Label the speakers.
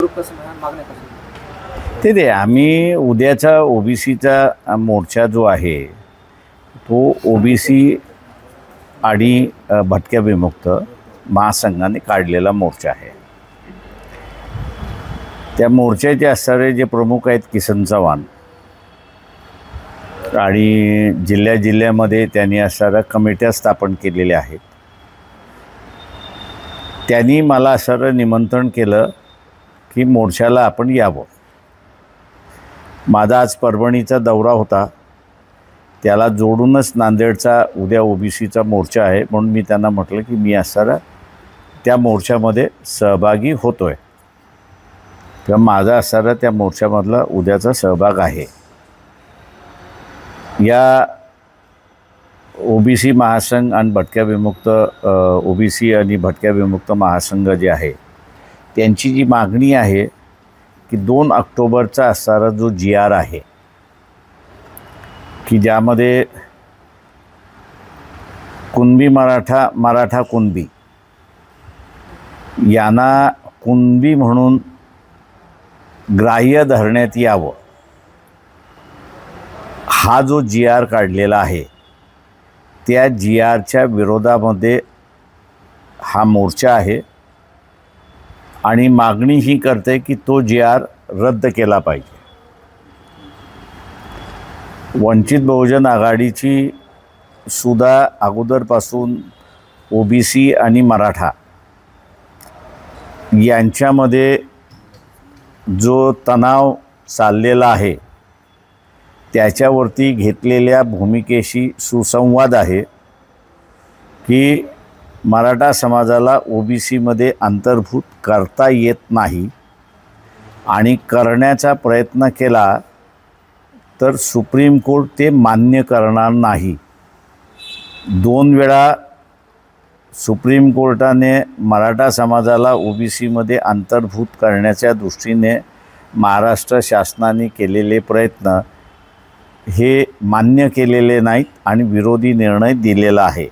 Speaker 1: Group कसं मागण्या कसं
Speaker 2: ते आम्ही उद्याचा ओबीसीचा मोर्चा जो आहे तो ओबीसी आणि भटक्या विमुक्त महासंघाने काढलेला मोर्चा आहे। त्या मोर्चाचे असणारे जे प्रमुख आहेत किसन चव्हाण आणि जिल्ह्यामध्ये त्यांनी असणाऱ्या कमिट्या स्थापन केलेल्या आहेत। त्यांनी मला असणारं निमंत्रण केलं की मोर्चाला आपण यावं। माझा आज परभणीचा दौरा होता, त्याला जोडूनच नांदेडचा उद्या ओबीसीचा मोर्चा आहे, म्हणून मी त्यांना म्हटलं की मी असणारा त्या मोर्चामध्ये सहभागी होतोय किंवा माझा असणारा त्या मोर्चामधला उद्याचा सहभाग आहे। या ओबीसी महासंघ आणि भटक्या विमुक्त ओबीसी आणि भटक्या विमुक्त महासंघ जे आहे त्यांची जी मागणी आहे की 2 ऑक्टोबरचा असणारा जो GR आहे की ज्यामध्ये कुणबी मराठा कुणबी यांना कुणबी म्हणून ग्राह्य धरण्यात यावं, हा जो GR काढलेला आहे त्या GRच्या विरोधामध्ये हा मोर्चा आहे आणि मागणी ही करते की तो GR रद्द केला पाहिजे। वंचित बहुजन आघाडीची सुद्धा अगोदरपासून ओबीसी आणि मराठा यांच्यामध्ये जो तणाव चाललेला आहे त्याच्यावरती घेतलेल्या भूमिकेशी सुसंवाद आहे की मराठा समाजाला ओबीसीमध्ये अंतर्भूत करता येत नाही आणि करण्याचा प्रयत्न केला तर सुप्रीम कोर्ट ते मान्य करणार नाही। 2 वेळा सुप्रीम कोर्टाने मराठा समाजाला ओबीसीमध्ये अंतर्भूत करण्याच्या दृष्टीने महाराष्ट्र शासनाने केलेले प्रयत्न हे मान्य केलेले नाहीत आणि विरोधी निर्णय दिलेला आहे।